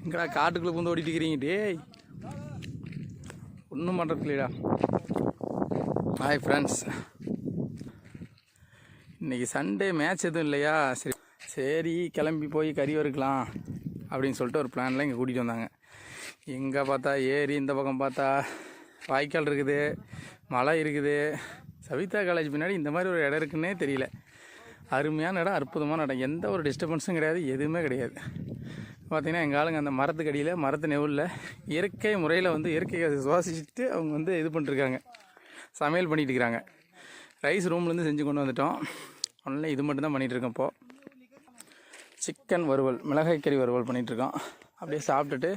எங்கடா காட்டுக்குள்ளே பூந்து ஓடிட்டு இருக்கிறீங்க டேய்? ஒன்றும் பண்ணுறது இல்லைடா. ஹாய் ஃப்ரெண்ட்ஸ், இன்றைக்கி சண்டே மேட்ச் எதுவும் இல்லையா? சரி கிளம்பி போய் கறி வறுக்கலாம் அப்படின்னு சொல்லிட்டு ஒரு பிளானில் இங்கே கூட்டிகிட்டு வந்தாங்க. எங்கே பார்த்தா ஏரி, இந்த பக்கம் பார்த்தா வாய்க்கால் இருக்குது, மலை இருக்குது. சவிதா காலேஜ் பின்னாடி இந்த மாதிரி ஒரு இடம் இருக்குன்னே தெரியல. அருமையான இடம், அற்புதமான இடம், எந்த ஒரு டிஸ்டர்பன்ஸும் கிடையாது, எதுவுமே கிடையாது. பார்த்திங்கன்னா எங்கள் ஆளுங்க அந்த மரத்துக்கு அடியில், மரத்து நெவுலில் இயற்கை முறையில் வந்து இயற்கையை சுவாசிச்சுட்டு அவங்க வந்து இது பண்ணிட்டுருக்காங்க, சமையல் பண்ணிகிட்டு இருக்கிறாங்க. ரைஸ் ரூம்லேருந்து செஞ்சு கொண்டு வந்துட்டோம். ஒன்றில் இது மட்டும்தான் பண்ணிகிட்ருக்கோம். இப்போது சிக்கன் வறுவல், மிளகாய் கறி வறுவல் பண்ணிகிட்ருக்கோம். அப்படியே சாப்பிட்டுட்டு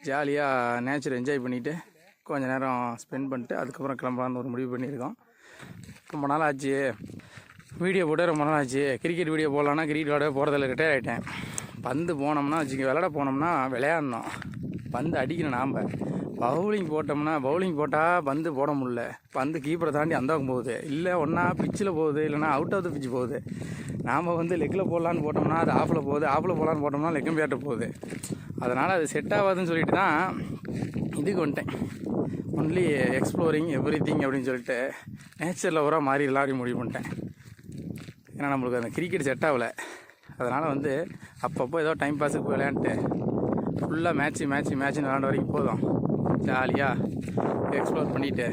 ஜாலியாக நேச்சர் என்ஜாய் பண்ணிவிட்டு கொஞ்சம் நேரம் ஸ்பெண்ட் பண்ணிட்டு அதுக்கப்புறம் கிளம்பலான்னு ஒரு முடிவு பண்ணியிருக்கோம். ரொம்ப நாள் ஆச்சு வீடியோ போட்டு, ரொம்ப நாள் ஆச்சு கிரிக்கெட் வீடியோ போடலான்னா கிரிக்கெட் விளையாட போகிறதில்ல, ரிட்டையர் ஆகிட்டேன். பந்து போனோம்னா வச்சுக்க, விளையாட போனோம்னா விளையாடணும், பந்து அடிக்கணும். நாம் பவுலிங் போட்டோம்னா, பவுலிங் போட்டால் பந்து போட முடியல, பந்து கீப்பரை தாண்டி அந்த பக்கம் போகுது, இல்லை ஒன்றா பிச்சில் போகுது, இல்லைனா அவுட் ஆஃப் த பிச்சு போகுது. நாம் வந்து லெக்கில் போடலான்னு போட்டோம்னா அது ஆஃபில் போகுது, ஆஃபில் போடலான்னு போட்டோம்னா லெக்கம் பேட்ட போகுது. அதனால் அது செட் ஆகாதுன்னு சொல்லிட்டு தான் இதுக்கு வந்துட்டேன். ஒன்லி எக்ஸ்ப்ளோரிங் எவ்ரி திங் அப்படின்னு சொல்லிட்டு நேச்சரில் ஊரா மாறிடலாம் அப்படின்னு முடிவு பண்ணிட்டேன். ஏன்னா நம்மளுக்கு அந்த கிரிக்கெட் செட் ஆகலை. அதனால் வந்து அப்பப்போ ஏதோ டைம் பாஸுக்கு போய் விளையாண்டுட்டு ஃபுல்லாக மேட்ச்சுன்னு விளையாண்ட வரைக்கும் போதும், ஜாலியாக எக்ஸ்ப்ளோர் பண்ணிவிட்டு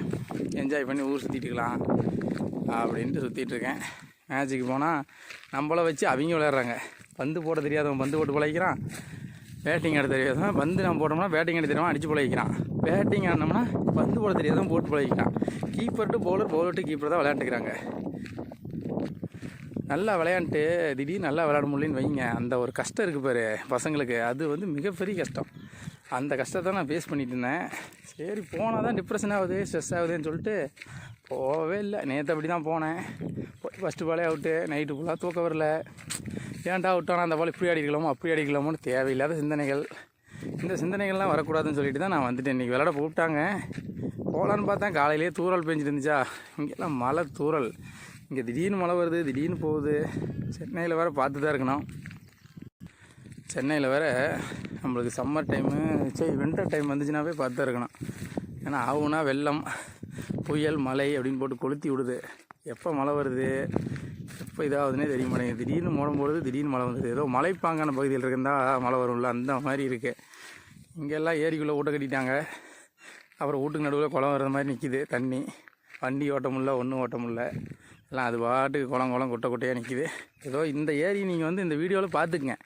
என்ஜாய் பண்ணி ஊர் சுற்றிட்டுக்கலாம் அப்படின்ட்டு சுற்றிட்டுருக்கேன். மேட்ச்சுக்கு போனால் நம்மளை வச்சு அவங்க விளையாடுறாங்க. பந்து போட தெரியாதவன் பந்து போட்டு பழகிக்கிறான், பேட்டிங் ஆட தெரியாதவன் பந்து நம்ம போட்டோம்னா பேட்டிங் ஆட தெரியாமல் அடித்து பழகிக்கிறான், பேட்டிங் ஆடினோம்னா பந்து போட தெரியாதவன் போட்டு பழகிக்கிறான். Keeper to bowler, bowler to keeper தான் விளையாண்டுக்கிறாங்க. நல்லா விளையாண்டுட்டு திடீர்னு நல்லா விளையாட முடியலன்னு வைங்க, அந்த ஒரு கஷ்டம் இருக்குது பாரு பசங்களுக்கு, அது வந்து மிகப்பெரிய கஷ்டம். அந்த கஷ்டத்தை நான் ஃபேஸ் பண்ணிட்டு இருந்தேன். சரி போனால் தான் டிப்ரெஷன் ஆகுது, ஸ்ட்ரெஸ் ஆகுதுன்னு சொல்லிட்டு போகவே இல்லை. நேற்று அப்படி தான் போனேன். போய் ஃபஸ்ட்டு பாலே அவுட்டு, நைட்டு ஃபுல்லாக தூக்கம் வரல. ஏன்டா அவுட்டானா அந்த பால் இப்படி அடிக்கலாமோ அப்படி அடிக்கலாமோன்னு தேவையில்லாத சிந்தனைகள். இந்த சிந்தனைகள்லாம் வரக்கூடாதுன்னு சொல்லிட்டு தான் நான் வந்துட்டேன். இன்றைக்கி விளையாட கூப்பிட்டாங்க, போகலான்னு பார்த்தேன். காலையிலேயே தூறல் பெஞ்சிட்டு இருந்துச்சா, இங்கெல்லாம் மழை தூறல். இங்கே திடீர்னு மழை வருது, திடீர்னு போகுது. சென்னையில் வேறு பார்த்து தான் இருக்கணும். சென்னையில் வேறு நம்மளுக்கு சம்மர் டைமு, வின்டர் டைம் வந்துச்சுனாவே பார்த்து தான் இருக்கணும். ஏன்னா ஆகுனா வெள்ளம், புயல், மழை அப்படின்னு போட்டு கொளுத்தி விடுது. எப்போ மழை வருது, எப்போ இதாகுதுன்னே தெரிய மாட்டேங்குது. திடீர்னு மோடம் போடுது, திடீர்னு மழை வந்துடுது. ஏதோ மலைப்பாங்கான பகுதியில் இருந்தால் மழை வரும்ல, அந்த மாதிரி இருக்குது. இங்கெல்லாம் ஏரிக்குள்ளே ஊட்ட கட்டிட்டாங்க. அப்புறம் வீட்டுக்கு நடுவில் குளம் வர்ற மாதிரி நிற்கிது தண்ணி. வண்டி ஓட்ட முடியல, ஒன்றும் ஓட்ட முடியல, எல்லாம் அது பாட்டுக்கு குளம் குட்டையாக நிற்கிது. ஏதோ இந்த ஏரி நீங்கள் வந்து இந்த வீடியோவில் பார்த்துக்குங்க.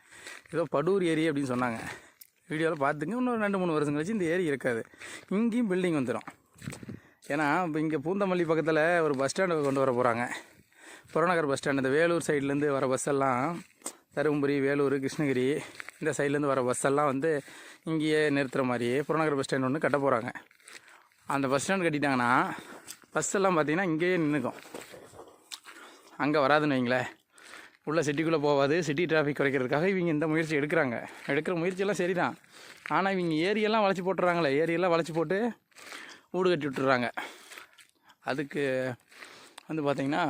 ஏதோ படூர் ஏரி அப்படின்னு சொன்னாங்க, வீடியோவில் பார்த்துங்க. இன்னொரு 2-3 வருஷம் கழிச்சு இந்த ஏரி இருக்காது, இங்கேயும் பில்டிங் வந்துடும். ஏன்னா இப்போ இங்கே பூந்தமல்லி பக்கத்தில் ஒரு பஸ் ஸ்டாண்டு கொண்டு வர போகிறாங்க, புறநகர் பஸ் ஸ்டாண்டு. இந்த வேலூர் சைட்லேருந்து வர பஸ்ஸெல்லாம், தருமபுரி, வேலூர், கிருஷ்ணகிரி இந்த சைட்லேருந்து வர பஸ்ஸெல்லாம் வந்து இங்கேயே நிறுத்துகிற மாதிரியே புறநகர் பஸ் ஸ்டாண்டு ஒன்று கட்ட போகிறாங்க. அந்த பஸ் ஸ்டாண்டு கட்டிட்டாங்கன்னா பஸ்ஸெல்லாம் பார்த்திங்கன்னா இங்கேயே நின்றுக்கும், அங்கே வராதுன்னு வைங்களேன். உள்ள சிட்டிக்குள்ளே போகாது. சிட்டி டிராஃபிக் குறைக்கிறதுக்காக இவங்க இந்த முயற்சி எடுக்கிற முயற்சியெல்லாம் சரி தான். ஆனால் இவங்க ஏரியெல்லாம் வளைச்சி போட்டுறாங்களே, ஏரியெல்லாம் வளைச்சி போட்டு வீடு கட்டி விட்டுறாங்க. அதுக்கு வந்து பார்த்திங்கன்னா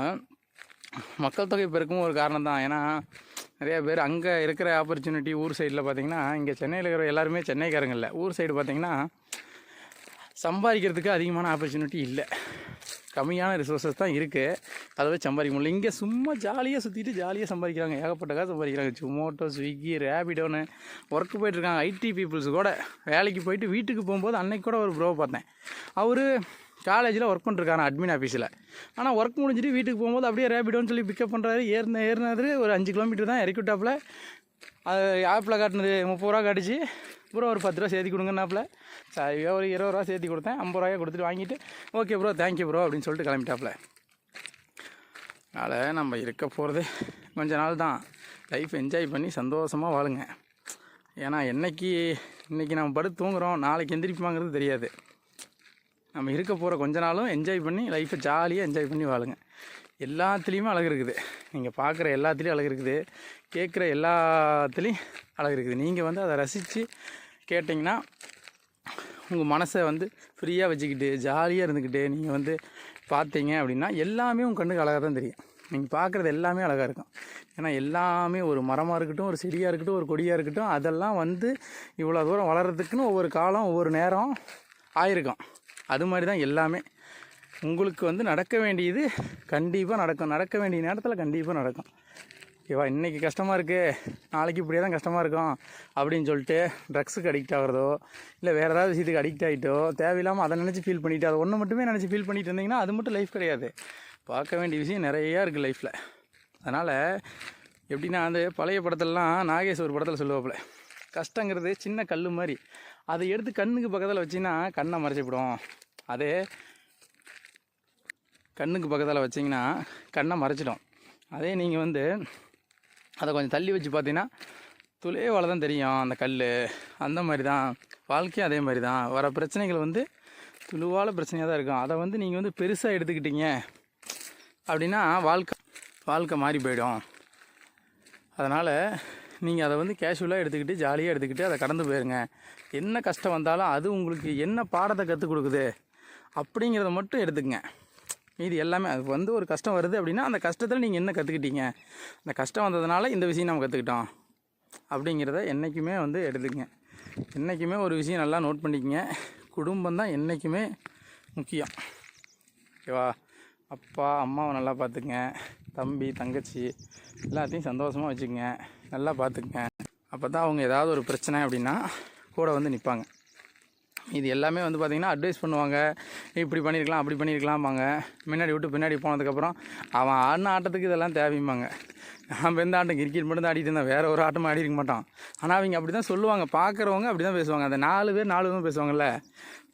மக்கள் தொகை பெருக்கும் ஒரு காரணம் தான். ஏன்னா நிறையா பேர் அங்கே இருக்கிற ஆப்பர்ச்சுனிட்டி ஊர் சைடில் பார்த்திங்கன்னா, இங்கே சென்னையில் இருக்கிற எல்லாருமே சென்னைக்காரங்க இல்லை, ஊர் சைடு பார்த்திங்கன்னா சம்பாதிக்கிறதுக்கு அதிகமான ஆப்பர்ச்சுனிட்டி இல்லை, கம்மியான ரிசோர்ஸஸ் தான் இருக்குது. அதை வச்சு சம்பாதிக்க முடியல. இங்கே சும்மா ஜாலியாக சுற்றிட்டு ஜாலியாக சம்பாதிக்கிறாங்க, ஏகப்பட்ட காசு சம்பாதிக்கிறாங்க. ஜொமோட்டோ, ஸ்விக்கி, ரேபிடோன்னு ஒர்க்கு போயிட்டுருக்காங்க. ஐடி பீப்புள்ஸ் கூட வேலைக்கு போயிட்டு வீட்டுக்கு போகும்போது அன்னைக்கு கூட ஒரு ப்ரோ பார்த்தேன், அவர் காலேஜில் ஒர்க் பண்ணிருக்காரு அட்மின் ஆஃபீஸில். ஆனால் ஒர்க் முடிஞ்சிட்டு வீட்டுக்கு போகும்போது அப்படியே ரேபிடோன்னு சொல்லி பிக்கப் பண்ணுறாரு. ஏறினது ஒரு 5 கிலோமீட்டர் தான், இறக்கி விட்டாப்புல. அது ஆப்பில் காட்டினது 30 ரூபா காட்டுச்சு. ப்ரோ ஒரு 10 ரூபா சேர்த்தி கொடுங்கன்னாப்புல. சரியாக ஒரு 20 ரூபா சேர்த்தி கொடுத்தேன். 50 ரூபாயை கொடுத்துட்டு வாங்கிட்டு ஓகே ப்ரோ, தேங்க்யூ ப்ரோ அப்படின்னு சொல்லிட்டு கிளம்பிட்டாப்புல. அதனால் நம்ம இருக்க போகிறது கொஞ்ச நாள் தான். லைஃப் என்ஜாய் பண்ணி சந்தோஷமாக வாழுங்க. ஏன்னா இன்றைக்கி நம்ம படுத்து தூங்குகிறோம், நாளைக்கு எந்திரிப்பாங்கிறது தெரியாது. நம்ம இருக்க போகிற கொஞ்ச நாளும் என்ஜாய் பண்ணி லைஃப்பை ஜாலியாக என்ஜாய் பண்ணி வாழுங்க. எல்லாத்துலேயுமே அழகு இருக்குது. நீங்கள் பார்க்குற எல்லாத்துலேயும் அழகு இருக்குது, கேட்குற எல்லாத்துலேயும் அழகு இருக்குது. நீங்கள் வந்து அதை ரசித்து கேட்டிங்கன்னா உங்கள் மனசை வந்து ஃப்ரீயாக வச்சுக்கிட்டு ஜாலியாக இருந்துக்கிட்டு நீங்கள் வந்து பார்த்தீங்க அப்படின்னா எல்லாமே உங்கள் கண்ணுக்கு அழகாக தான் தெரியும். நீங்கள் பார்க்குறது எல்லாமே அழகாக இருக்கும். ஏன்னா எல்லாமே ஒரு மரமாக இருக்கட்டும், ஒரு செடியாக இருக்கட்டும், ஒரு கொடியாக இருக்கட்டும், அதெல்லாம் வந்து இவ்வளோ தூரம் வளர்கிறதுக்குன்னு ஒவ்வொரு காலம் ஒவ்வொரு நேரம் ஆயிருக்கும். அது மாதிரி தான் எல்லாமே. உங்களுக்கு வந்து நடக்க வேண்டியது கண்டிப்பாக நடக்கும், நடக்க வேண்டிய நேரத்தில் கண்டிப்பாக நடக்கும். ஓகேவா? இன்றைக்கி கஷ்டமாக இருக்குது, நாளைக்கு இப்படியே தான் கஷ்டமாக இருக்கும் அப்படின்னு சொல்லிட்டு ட்ரக்ஸுக்கு அடிக்ட் ஆகிறதோ இல்லை வேறு ஏதாவது விஷயத்துக்கு அடிக்ட் ஆகிட்டோ தேவையில்லாமல் அதை நினச்சி ஃபீல் பண்ணிவிட்டு அதை ஒன்று மட்டுமே நினச்சி ஃபீல் பண்ணிட்டு இருந்தீங்கன்னா அது மட்டும் லைஃப் கிடையாது. பார்க்க வேண்டிய விஷயம் நிறையா இருக்குது லைஃப்பில். அதனால் எப்படின்னா அந்த பழைய படத்துலலாம் நாகேஷ் ஒரு படத்தில் சொல்லுவாப்புல, கஷ்டங்கிறது சின்ன கல் மாதிரி, அதை எடுத்து கண்ணுக்கு பக்கத்தில் வச்சிங்கன்னா கண்ணை மறைச்சிவிடும். அதே கண்ணுக்கு பக்கத்தில் வச்சிங்கன்னா கண்ணை மறைச்சிடும். அதே நீங்கள் வந்து அதை கொஞ்சம் தள்ளி வச்சு பார்த்தீங்கன்னா துளைவால் தான் தெரியும் அந்த கல். அந்த மாதிரி தான் வாழ்க்கையும் அதே மாதிரி தான். வர பிரச்சனைகள் வந்து துளுவான பிரச்சனையாக தான் இருக்கும். அதை வந்து நீங்கள் வந்து பெருசாக எடுத்துக்கிட்டீங்க அப்படின்னா வாழ்க்கை மாறி போயிடும். அதனால் நீங்கள் அதை வந்து கேஷுவலாக எடுத்துக்கிட்டு ஜாலியாக எடுத்துக்கிட்டு அதை கடந்து போயிருங்க. என்ன கஷ்டம் வந்தாலும் அது உங்களுக்கு என்ன பாடத்தை கற்றுக் கொடுக்குது அப்படிங்கிறத மட்டும் எடுத்துக்கங்க. இது எல்லாமே அது வந்து ஒரு கஷ்டம் வருது அப்படின்னா அந்த கஷ்டத்தில் நீங்கள் என்ன கற்றுக்கிட்டீங்க, அந்த கஷ்டம் வந்ததுனால இந்த விஷயம் நம்ம கற்றுக்கிட்டோம் அப்படிங்கிறத என்றைக்குமே வந்து எடுத்துக்கங்க. என்றைக்குமே ஒரு விஷயம் நல்லா நோட் பண்ணிக்கங்க, குடும்பம் தான் என்றைக்குமே முக்கியம். ஓகேவா? அப்பா அம்மாவை நல்லா பார்த்துக்குங்க, தம்பி தங்கச்சி எல்லாத்தையும் சந்தோஷமாக வச்சுக்கங்க, நல்லா பார்த்துக்குங்க. அப்போ தான் அவங்க ஏதாவது ஒரு பிரச்சனை அப்படின்னா கூட வந்து நிற்பாங்க. இது எல்லாமே வந்து பார்த்திங்கன்னா அட்வைஸ் பண்ணுவாங்க, இப்படி பண்ணியிருக்கலாம் அப்படி பண்ணியிருக்கலாம்பாங்க. முன்னாடி விட்டு பின்னாடி போனதுக்கப்புறம் அவன் ஆடின ஆட்டத்துக்கு இதெல்லாம் தேவைம்பாங்க. நம்ம எந்த ஆட்டம் கிரிக்கெட் மட்டும் தான் ஆடிட்டு இருந்தோம், வேறு ஒரு ஆட்டமும் ஆடி இருக்க மாட்டோம். ஆனால் அவங்க அப்படி தான் சொல்லுவாங்க, பார்க்குறவங்க அப்படி தான் பேசுவாங்க. அந்த 4 பேர் பேசுவாங்கள்ல,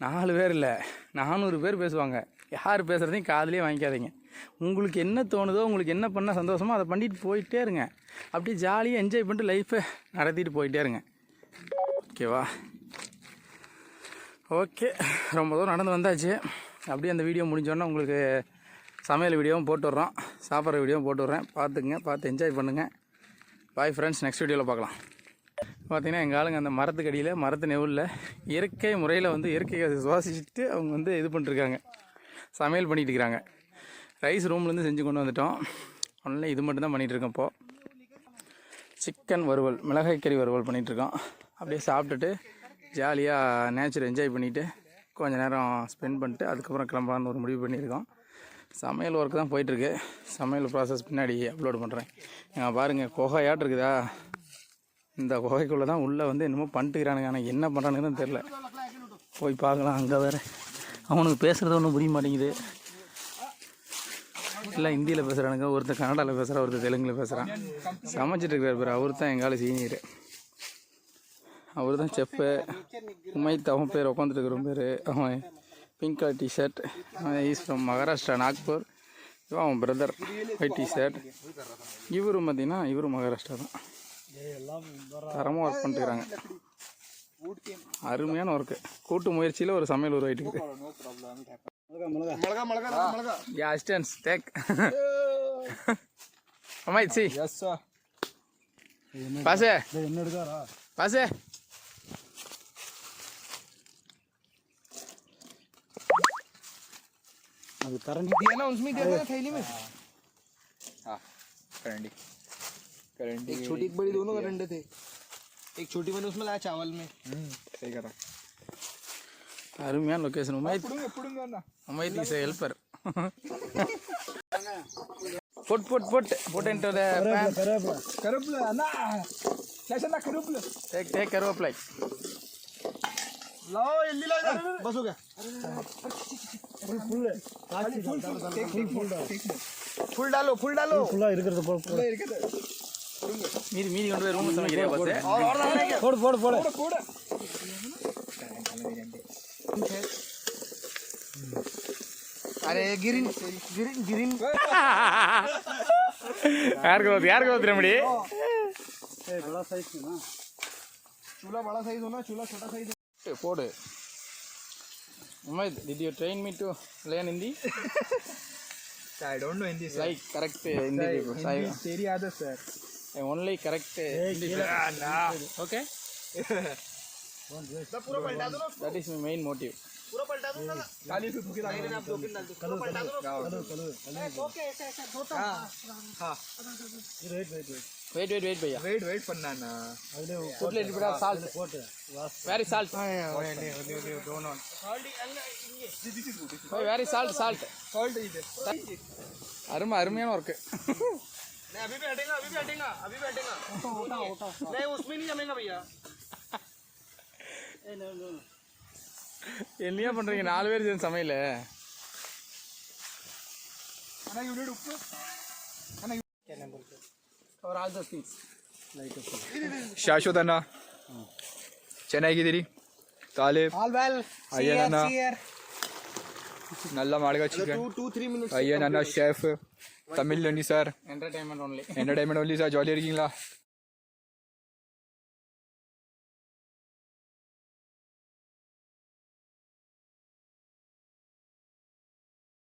4 பேர் இல்லை 400 பேர் பேசுவாங்க. யார் பேசுகிறதையும் காதுலேயே வாங்கிக்காதீங்க. உங்களுக்கு என்ன தோணுதோ, உங்களுக்கு என்ன பண்ணால் சந்தோஷமோ அதை பண்ணிட்டு போயிட்டே இருங்க. அப்படியே ஜாலியாக என்ஜாய் பண்ணிட்டு லைஃப்பை நடத்திட்டு போயிட்டே இருங்க. ஓகேவா? ஓகே, ரொம்ப தூரம் நடந்து வந்தாச்சு. அப்படியே அந்த வீடியோ முடிஞ்சோன்னா உங்களுக்கு சமையல் வீடியோவும் போட்டு விட்றோம், சாப்பிட்ற வீடியோவும் போட்டு விட்றேன். பார்த்துக்குங்க, பார்த்து என்ஜாய் பண்ணுங்கள். பாய் ஃப்ரெண்ட்ஸ், நெக்ஸ்ட் வீடியோவில் பார்க்கலாம். பார்த்திங்கன்னா எங்கள் ஆளுங்க அந்த மரத்துக்கடியில் மரத்து நெவுலில் இயற்கை முறையில் வந்து இயற்கையை சுவாசிச்சுட்டு அவங்க வந்து இது பண்ணிட்டுருக்காங்க, சமையல் பண்ணிகிட்டு இருக்கிறாங்க. ரைஸ் ரூம்லேருந்து செஞ்சு கொண்டு வந்துட்டோம். ஒன்லி இது மட்டும் தான் பண்ணிகிட்ருக்கோம். இப்போது சிக்கன் வறுவல், மிளகாய் கறி வறுவல் பண்ணிகிட்ருக்கோம். அப்படியே சாப்பிட்டுட்டு ஜாலியாக நேச்சர் என்ஜாய் பண்ணிவிட்டு கொஞ்சம் நேரம் ஸ்பெண்ட் பண்ணிட்டு அதுக்கப்புறம் கிளம்பலான்னு ஒரு முடிவு பண்ணியிருக்கோம். சமையல் ஒர்க்கு தான் போயிட்டுருக்கு. சமையல் ப்ராசஸ் பின்னாடி அப்லோட் பண்ணுறேன். பாருங்கள், குகையாட்டு இருக்குதா, இந்த குகைக்குள்ளே தான் உள்ளே வந்து என்னமோ பண்ணிட்டுக்கிறானுங்க. ஆனால் என்ன பண்ணுறானுங்கன்னு தெரில, போய் பார்க்கலாம். அங்கே வேறு அவனுக்கு பேசுகிறது ஒன்றும் புரிய மாட்டேங்குது. எல்லாம் ஹிந்தியில் பேசுகிறானுங்க, ஒருத்தர் கன்னடாவில் பேசுகிறான், ஒருத்தர் தெலுங்கில் பேசுகிறான். சமைச்சிட்டு இருக்கிறார் பேர், அவர் தான் எங்கால சீனியர், அவர் தான் செஃப்பு. உமைத் அவன் பேர் உட்காந்துட்டு இருக்கிற பேர். அவன் pink colour T-shirt, is from Maharashtra, Nagpur. இவன் அவன் பிரதர், ஒயிட் டிஷர்ட். இவரும் பார்த்தீங்கன்னா இவரும் மகாராஷ்டிரா தான். தரமாக ஒர்க் பண்ணிட்டுக்கிறாங்க, அருமையான ஒர்க்கு. கூட்டு முயற்சியில் ஒரு சமையல் உருவாயிட்டு இருக்குது. அசிஸ்டன்ஸ் டேக் அம்மாய் சி பாசே பாசே. अभी करंडी दिया ना, उसमें दिया ना थैली में। हाँ, करंडी करंडी एक छोटी एक बड़ी दोनों करंडे थे। एक छोटी मैंने उसमें लाया चावल में। सही करा। अरुमियान लोकेशन उमैद उमैद is a helper. put into the pan. करुपला ना कैसे ना करुपला take करुपला लाओ जल्दी लाओ, बस हो गया। फुल डालो फुल இருக்கிறது மீதி மீதி கொண்டு போய் ரூம்ல சமைக்கிறியா பாஸ்? போடு போடு போடு போடு. अरे गिरिन गिरिन गिरिन यार को तिरमड़ी बड़ा साइज है ना, चूल्हा बड़ा साइज हो ना, चूल्हा छोटा साइज हो। पोड़ Umaid, did you train me to learn Hindi? I don't know Hindi, sir. Like correct Hindi people. Hindi तेरी आदत sir. I only correct Hindi people. Okay? पूरा पलटा दो ना that is my main motive. पूरा पलटा दो ना काली पे भूखे नहीं नहीं आप दो पिन डाल दो पूरा पलटा दो ना ओके ऐसे ऐसे दो तो हां வெயிட் பையா. वेट पन्ना ना put little bit of salt. Very salt. don't on salt this is good Very salt. salt is அருமையான ஒர்க்கு. नहीं अभी भी हटेगा नहीं उसमें नहीं जमेगा भैया என்னையா பண்றீங்க 4 பேர் சேர்ந்து சமையல? अना यूनिट ऊपर अना क्या नाम बोलते और all those things. शाश्वत अन्ना, चेन्नई की तेरी तालिब, all well अय्यन अन्ना, नल्ला माड़गा चिकन, 2-3 minutes अय्यन अन्ना शेफ, तमिल लंडी sir, Entertainment only. Entertainment only sir, jolly रिंगला.